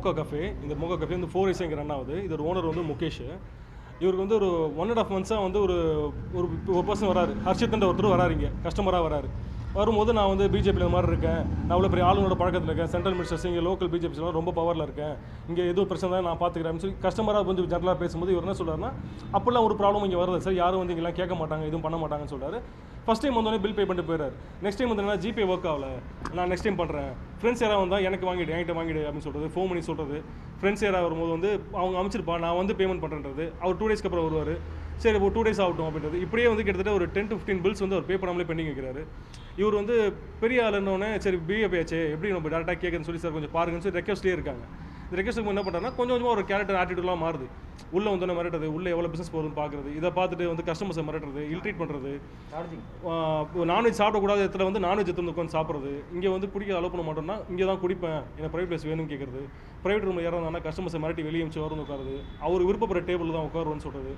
Moga cafe. இந்த Moga cafe வந்து 4 years இங்கே ரன் ஆகுது. இதோட ஓனர் வந்து முகேஷ். இவருக்கு வந்து ஒரு 1.5 மந்த்ஸாக வந்து ஒரு ஒரு பர்சன் வராரு, ஹர்ஷித்ன்ற ஒருத்தர் வராரு, இங்கே கஸ்டமராக வராரு. வரும்போது நான் வந்து பிஜேபியில் இந்த மாதிரி இருக்கேன், நான் அவ்வளோ பெரிய ஆளுங்களோட பழக்கத்தில் இருக்கேன், சென்ட்ரல் மினிஸ்டர்ஸ் இங்கே லோக்கல் பிஜேபிஸ்லாம் ரொம்ப பவரில் இருக்கேன், இங்கே எதுவும் பிரச்சனை தான் நான் பார்த்துக்கிறேன் சொல்லி கஸ்டமராக கொஞ்சம் ஜென்ரலாக பேசும்போது இவர் என்ன சொல்கிறாருன்னா, அப்போல்லாம் ஒரு ப்ராப்ளம் இங்கே வரல சார், யாரும் வந்து இங்கெல்லாம் கேட்க மாட்டாங்க, எதுவும் பண்ண மாட்டாங்கன்னு சொல்கிறாரு. ஃபஸ்ட் டைம் வந்தோடனே பில் பே பண்ணிட்டு போயிறாரு. நெக்ஸ்ட் டைம் வந்து ஜிபே ஒர்க் ஆகல, நான் நெக்ஸ்ட் டைம் பண்ணுறேன், ஃப்ரெண்ட்ஸ் யாராவது வந்தால் எனக்கு வாங்கிடு, என்கிட்ட வாங்கிடு அப்படின்னு சொல்கிறது, ஃபோன் பண்ணி சொல்கிறது. ஃப்ரெண்ட்ஸ் யாராவது வரும்போது வந்து அவங்க அமைச்சிருப்பா, நான் வந்து பேமெண்ட் பண்ணுறது, அவர் 2 டேஸ்க்கு அப்புறம் வருவார், சரி இப்போ 2 டேஸ் ஆகட்டும் அப்படின்றது. இப்படியே வந்து கிட்டத்தட்ட ஒரு 10 to 15 பில்ஸ் வந்து அவர் பே பண்ணாமலே பெண்டிங் வைக்கிறாரு. இவர் வந்து பெரிய ஆளுன்னொடனே சரி பிஏபி ஆச்சு, எப்படி நம்ம டேரெக்டாக கேட்குன்னு சொல்லி சார் கொஞ்சம் பாருங்கன்னு சொல்லி ரெக்வஸ்ட்லேயே இருக்காங்க. இந்த ரெக்வஸ்ட்டுக்கு என்ன பண்ணுறாங்கன்னா கொஞ்சம் கொஞ்சமாக ஒரு கேரக்டர் ஆட்டிடியூட்லாம் மாறுது. உள்ளே வந்தோடனே மிரட்டுறது, உள்ளே எவ்வளோ பிஸ்னஸ் போகுதுன்னு பார்க்குறது, இதை பார்த்துட்டு வந்து கஸ்டமர்ஸை மிரட்டுறது, இல்ட்ரீட் பண்ணுறது, நான்வெஜ் சாப்பிடக்கூடாத இடத்துல வந்து நான்வெஜ் எடுத்து உட்காந்து சாப்பிட்றது, இங்கே வந்து குடிக்க அலோவ் பண்ண மாட்டோம்னா இங்கே தான் குடிப்பேன், எனக்கு ப்ரைவேட் பிளேஸ் வேணும்னு கேட்குறது, ப்ரைவேட் ரூமில் யாராவது கஸ்டமர்ஸை மிரட்டி வெளியே வச்சு வரணும் உட்காருது, அவர் விருப்பப்படுற டேபிள் தான் உட்காருன்னு சொல்கிறது,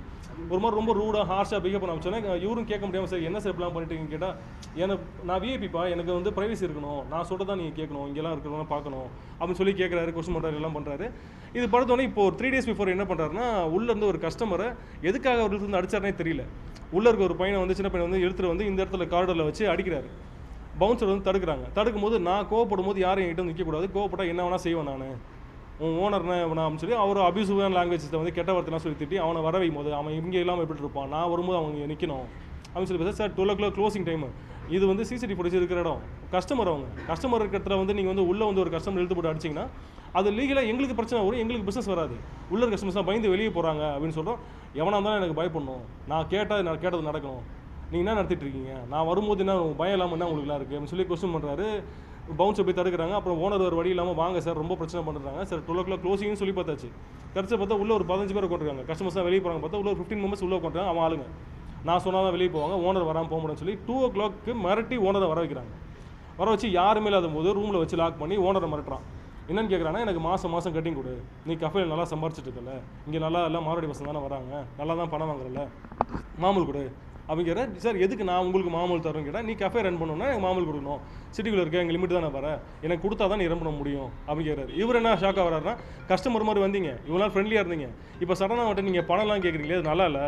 ஒரு மாதிரி ரொம்ப ரூடாக ஹார்ஷாக பிஹேவ் பண்ண ஆரம்பிச்சோன்னே இவரும் கேட்க முடியாமல் சரி என்ன சார் இப்படிலாம் பண்ணிட்டீங்கன்னு கேட்டால், எனக்கு நான் விஐபிப்பா, எனக்கு வந்து ப்ரைவசி இருக்கணும், நான் சொல்கிறது தான் நீங்கள் கேட்கணும், இங்கெல்லாம் இருக்கிறவங்க பார்க்கணும் அப்படின்னு சொல்லி கேட்குறாரு, கொஸ்டின் பண்ணுறாரு, எல்லாம் பண்ணுறாரு. இது படுத்தோடனே இப்போ ஒரு 3 days பிஃபோர் என்ன பண்ணுறாருன்னா, உள்ளேருந்து ஒரு கஸ்டமரை எதுக்காக அவர் இருந்து அடிச்சாருனே தெரியல, உள்ளே இருக்க ஒரு பையனை வந்து சின்ன பையனை வந்து எடுத்துகிட்டு வந்து இந்த இடத்துல கார்டரில் வச்சு அடிக்கிறாரு. பவுன்சர் வந்து தடுக்கிறாங்க. தடுக்கும்போது நான் கோவப்படும் போது யாரும் என்கிட்ட நிற்கக்கூடாது, கோவப்பட்டால் என்ன வேணால் செய்வேன் நான், உன் ஓனர்னா வேணாம்னு சொல்லி அவர் அபியூசிவான லாங்குவேஜஸை வந்து கெட்ட வார்த்தைலாம் சொல்லி திட்டி அவனை வர வைக்கும் போது அவன் இங்கே இல்லாமல் எப்படி இருப்பான், நான் வரும்போது அவங்க நிற்கணும் அப்படின்னு சொல்லி பேச. சார் 12 o'clock க்ளோசிங் டைமு, இது வந்து சிசிடிவி ஃபுட்டேஜ் இருக்கிற இடம், கஸ்டமர் இருக்கிற இடத்துல வந்து நீங்கள் வந்து உள்ளே வந்து ஒரு கஸ்டமர் இழுத்து போட்டு அடிச்சிங்கன்னா அது லீகலாக எங்களுக்கு பிரச்சனை வரும், எங்களுக்கு பிஸ்னஸ் வராது, உள்ள கஸ்டமர்ஸ்லாம் பயந்து வெளியே போகிறாங்க அப்படின்னு சொல்கிறோம். எவனாக இருந்தாலும் எனக்கு பயப்படணும், நான் கேட்டது நடக்கணும், நீங்கள் என்ன நடத்திட்டு இருக்கீங்க, நான் வரும்போது என்ன பயம் இல்லாமல் என்ன உங்களுக்குலாம் இருக்குது அப்படின்னு சொல்லி கொஸ்டின் பண்ணுறாரு. பவுன்ஸை போய் தடுக்கிறாங்க. அப்புறம் ஓனர் ஒரு வழி இல்லாமல் வாங்க சார் ரொம்ப பிரச்சனை பண்ணுறாங்க சார், 12 o'clock க்ளோசிங்னு சொல்லி பார்த்தாச்சு. கடைசி பார்த்தா உள்ள ஒரு 15 பேர் உட்காந்துருக்காங்க, கஸ்டமர்ஸ் தான் வெளியே போகிறாங்க, பார்த்தா உள்ள ஒரு 15 மெம்பர்ஸ் உள்ளே உட்காந்துருக்காங்க. அவன் ஆளுங்க நான் சொன்னால் தான் வெளியே போவாங்க, ஓனர் வராமல் போக முடியும்னு சொல்லி 2 o'clock மிரட்டி ஓனரை வர வைக்கிறாங்க. வர வச்சு யாருமே இல்லாத போது ரூமில் வச்சு லாக் பண்ணி ஓனரை மிரட்டுறான். என்னன்னு கேட்குறான்னா, எனக்கு மாதம் கட்டிங் கொடு, நீ கஃபேல நல்லா சம்பாரிச்சிட்டு இருக்கல, இங்கே நல்லா எல்லாம் மாரடி பசங்க தானே வராங்க, நல்லா தான் பணம் வாங்குறல, மாமூல் கொடு அப்படிங்கிற. சார் எதுக்கு நான் உங்களுக்கு மாமூல் தரேன்னு கேட்டால், நீ கஃபே ரன் பண்ணணும்னா எனக்கு மாமூல் கொடுக்கணும், சிட்டிக்குள்ளே இருக்க எங்கள் லிமிட் தானே வர, எனக்கு கொடுத்தா தான் நீ ரன் பண்ண முடியும் அப்படிங்கிறாரு. இவர் என்ன ஷாக்காக வர்றாருன்னா, கஸ்டமர் மாதிரி வந்தீங்க, இவ்வளோ நாள் ஃப்ரெண்ட்லியாக இருந்தீங்க, இப்போ சடனாக வந்துட்டு நீங்கள் பணம்லாம் கேட்குறீங்களே, அது நல்லா இல்லை,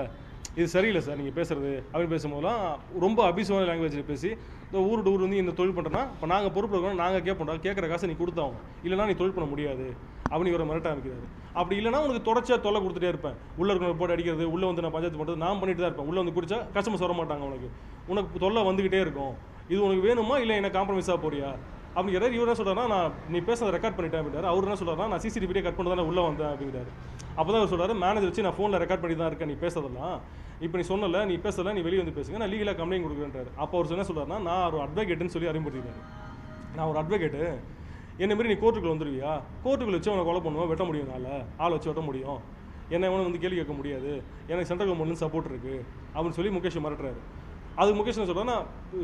இது சரியில்லை சார் நீங்கள் பேசுகிறது அப்படின்னு பேசும்போதெல்லாம் ரொம்ப அபியூசிவான லாங்குவேஜில் பேசி, இந்த ஊர் வந்து இந்த தொழில் பண்ணுறோன்னா இப்போ நாங்கள் பொறுப்பு இருக்கோம், நாங்கள் கேட்குற காசை நீ கொடுத்தாங்க, இல்லைனா நீ தொழில் பண்ண முடியாது அப்படின்னு இவரை மிரட்ட ஆரம்பிக்கிறாரு. அப்படி இல்லைனா உனக்கு தொடர்ச்சியாக தொல்லை கொடுத்துட்டே இருப்பேன், உள்ளே இருக்கிற போட்டு அடிக்கிறது, உள்ளே வந்து நான் பஞ்சாயத்து பண்ணுறது நான் பண்ணிட்டு தான் இருப்பேன், உள்ளே வந்து குடிச்சா கஸ்டமர்ஸ் வர மாட்டாங்க, உனக்கு தொல்லை வந்துக்கிட்டே இருக்கும், இது உனக்கு வேணுமா இல்லை என்ன காம்ப்ரமைஸாக போறியா அப்படிங்கிறாரு. இவர் என்ன சொல்கிறாருன்னா, நான் நீ பேசுறதை ரெக்கார்ட் பண்ணிட்டேன் அப்படின்றாரு. அவர் என்ன சொல்கிறாருன்னா, நான் சிசிடிவியே கட் பண்ணி தானே உள்ளே வந்தேன் அப்படிங்கிறாரு. அப்போ தான் அவர் சொல்கிறாரு, மேனேஜர் வச்சு நான் ஃபோனில் ரெக்கார்ட் பண்ணி தான் இருக்கேன், நீ பேசுறதெல்லாம் இப்போ நீ சொன்னல, நீ பேசல, நீ வெளியே வந்து பேசுங்க, நான் லீகலாக கம்ப்ளைண்ட் கொடுக்குறேன்றாரு. அப்போ அவர் என்ன சொல்கிறாருன்னா, நான் ஒரு அட்வொகேட்டுன்னு சொல்லி அறிமுகப்படுத்திக்கிறாரு. நான் ஒரு அட்வொகேட்டு, என்ன மாரி நீ கோர்ட்டுக்குள்ள வந்துடுவியா, கோர்ட்டுக்குள்ள வச்சு அவனை கொலை பண்ணுவோம், வெட்ட முடியும், ஆளை வச்சு வெட்ட முடியும், என்ன எவனை வந்து கேள்வி கேட்க முடியாது, எனக்கு சென்ட்ரல் கவர்மெண்ட்லேருந்து சப்போர்ட் இருக்குது அப்படின்னு சொல்லி முகேஷ் மிரட்டுறாரு. அது முகேஷ் என்ன சொல்கிறேன்னா,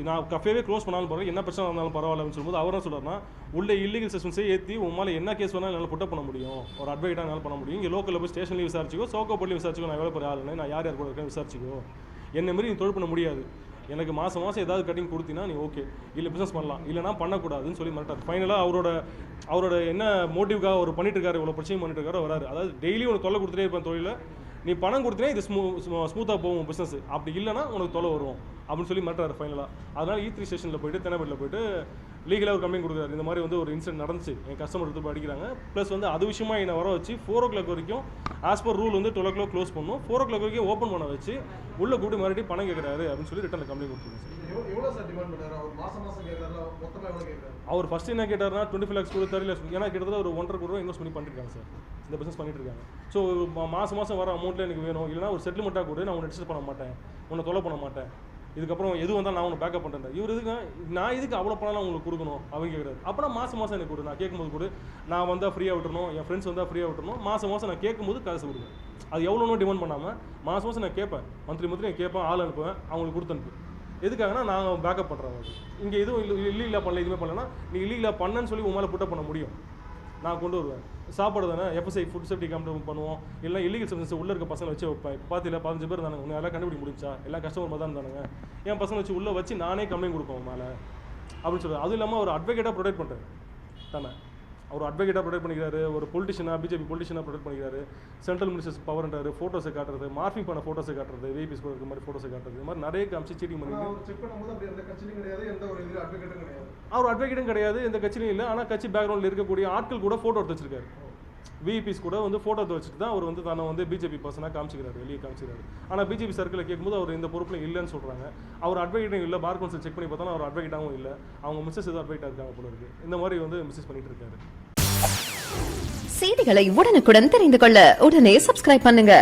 நான் கஃபேவே க்ளோஸ் பண்ணாலும் பரவாயில்ல, என்ன பிரச்சனை இருந்தாலும் பரவாயில்ல அப்படின்னு சொல்லும்போது அவர் என்ன சொல்கிறாருன்னா, உள்ள இல்லீகல் செஷன்ஸே ஏற்றி உங்களால் என்ன கேஸ் வேணாலும் என்னால் புட்டப் பண்ண முடியும், ஒரு அட்வொகேட்டாக என்னால் பண்ண முடியும், இங்கே லோக்கலில் போய் ஸ்டேஷன்லேயும் விசாரிச்சிக்கோ, சோக்கோ போட்லையும் விசாரிச்சிக்கோ, நான் எவ்வளோ பெரிய ஆளுன்னு, நான் யார் கூட இருக்கேன்னு விசாரிச்சிக்கோ, என்ன மாரி நீ தொழில் பண்ண முடியாது, எனக்கு மாதம் ஏதாவது கட்டிங் கொடுத்தீங்கன்னா நீ ஓகே, இல்லை பிஸ்னஸ் பண்ணலாம், இல்லைனா பண்ணக்கூடாதுன்னு சொல்லி மிரட்டார். ஃபைனலாக அவரோட என்ன மோட்டிவ்காக அவர் பண்ணிட்டு இருக்காரு, இவ்வளோ பிரச்சனை பண்ணிட்டு இருக்காரு வராரு. அதாவது டெய்லி உனக்கு தொல்லை கொடுத்துட்டே இருப்பேன் தொழில், நீ பணம் கொடுத்தீங்கன்னா இது ஸ்மூத்தாக போகும் பிஸ்னஸ், அப்படி இல்லைனா உனக்கு தொலை வரும் அப்படின்னு சொல்லி மிரட்டாரு ஃபைனலாக. அதனால் E3 ஸ்டேஷனில் போய்ட்டு தென்னப்பட்டில் போய்ட்டு லீகலாக ஒரு கம்ப்ளைண்ட் கொடுக்குறாரு. இந்த மாதிரி வந்து ஒரு இன்சிடென்ட் நடந்துச்சு, என் கஸ்டமர் எடுத்து போய் அடிக்கிறாங்க, ப்ளஸ் வந்து அது விஷயமா என்னை வர வச்சு 4 o'clock வரைக்கும் ஆஸ் பர் ரூல் வந்து 12 o'clock க்ளோஸ் பண்ணணும், 4 o'clock வரைக்கும் ஓப்பன் பண்ண வச்சு உள்ளே கூப்பிட்டு மறுபடியும் பணம் கேட்குறாரு அப்படின்னு சொல்லி ரிட்டனில் கம்ப்ளைண்ட் கொடுத்துருங்க சார். அவர் ஃபர்ஸ்ட் என்ன கேட்டார்னா 25 lakhs கூட 30 lakhs, ஏன்னா கிட்டத்தட்ட ஒரு 1.5 crore இன்வெஸ்ட் பண்ணி பண்ணிருக்காங்க சார், இந்த பிஸ்னஸ் பண்ணிட்டு இருக்காங்க. ஸோ மாதம் வர அமௌண்ட்டில் எனக்கு வேணும், இல்லைனா ஒரு செட்டில்மெண்ட்டாக கூட நான் உன்னை டிஸ்டர்ப் பண்ண மாட்டேன், உன்னை தொலை பண்ண மாட்டேன், இதுக்கப்புறம் எது வந்தால் நான் உன்னை பேக்கப் பண்ணுறேன், இவர் இதுக்கு நான் இதுக்கு அவ்வளோ பணம்லாம் உங்களுக்கு கொடுக்கணும் அப்படின்னு கேட்குறாரு. அப்போ மாதம் எனக்கு கொடு, நான் கேட்கும்போது கூட நான் வந்தால் ஃப்ரீயாக விட்டுறணும், என் ஃப்ரெண்ட்ஸ் வந்தால் ஃப்ரீயாக விட்டுறணும், மாதம் நான் கேட்கும்போது காசு கொடுங்க, அது எவ்வளோன்னு டிமாண்ட் பண்ணாமல் மாதம் நான் கேட்பேன், மந்த்லி நான் கேட்பேன், ஆள் அனுப்புவேன், அவங்களுக்கு கொடுத்து அனுப்பு. எதுக்காகனா நாங்கள் பேக்கப் பண்ணுறோம், இங்கே எதுவும் இல்லீகலாக பண்ணல, இதுவுமே பண்ணலன்னா நீ இல்லீகலாக பண்ணன்னு சொல்லி உங்களால் புட்டப் பண்ண முடியும், நான் கொண்டு வருவேன். சாப்பாடு தானே FSI ஃபுட் சேஃப்டி கம்ப்ளைண்ட் பண்ணுவோம், இல்லை இல்லீகல் சப்ஸ்டன்ஸ் உள்ளே இருக்க பசங்களை வச்சு வைப்பேன். பார்த்தில 15 பேர் தானே, உன்னை எல்லாம் கண்டுபிடிக்க முடிஞ்சா, எல்லாம் கஸ்டமர் மாதிரி தான் தானுங்க, என் பசங்களை வச்சு உள்ளே வச்சு நானே கம்ப்ளைண்ட் கொடுப்போம் மேலே அப்படின்னு சொல்லுவேன். அதுவும் இல்லாமல் ஒரு அட்வொகேட்டாக ப்ரொடெக்ட் பண்ணுறேன் தானே, அவர் அட்வொகேட்டாக ப்ரொடெக்ட் பண்ணிக்கிறாரு, ஒரு பொலிட்டிஷனாக பிஜேபி பொலிட்டிஷனாக ப்ரொடெக்ட் பண்ணிக்கிறாரு, சென்ட்ரல் மினிஸ்டர்ஸ் பவர்ன்றாரு, ஃபோட்டோஸை காட்டுறது, மார்ஃபிங் பண்ண ஃபோட்டோஸை காட்டுறது, விஐபிஸ் கூட இருக்க மாதிரி ஃபோட்டோஸை காட்டுறது, இது மாதிரி நிறைய காமிச்சு சீட்டிங் பண்ணி அவர் அட்வொகேட்டும் கிடையாது, எந்த கட்சியிலும் இல்லை. ஆனால் கட்சி பேக்ரவுண்டில் இருக்கக்கூடிய ஆட்கள் கூட ஃபோட்டோ எடுத்து வச்சிருக்காரு. விஐபிஸ் கூட வந்து ஃபோட்டோ எடுத்து வச்சுட்டு தான் அவர் வந்து தன்னை வந்து பிஜேபி பர்சனாக காமிச்சிக்கிறாரு, வெளியே காமிச்சிக்கிறாரு. ஆனால் பிஜேபி சர்க்கிளில் கேட்கும்போது அவர் இந்த பொறுப்பில் இல்லைன்னு சொல்கிறாங்க. அவர் அட்வொகேட்டும் இல்லை, பார் கவுன்சில் செக் பண்ணி பார்த்தாலும் அவர் அட்வொகேட்டாகவும் இல்லை, அவங்க மிஸ்ஸஸ் ஏதோ அட்வொகேட்டாக இருக்காங்க போல இருக்கு. இந்த மாதிரி வந்து மிஸ்ஸஸ் பண்ணிட்டு இருக்காரு. செய்திகளை உடனுக்குடன் தெரிந்து கொள்ள உடனே சப்ஸ்கிரைப் பண்ணுங்க.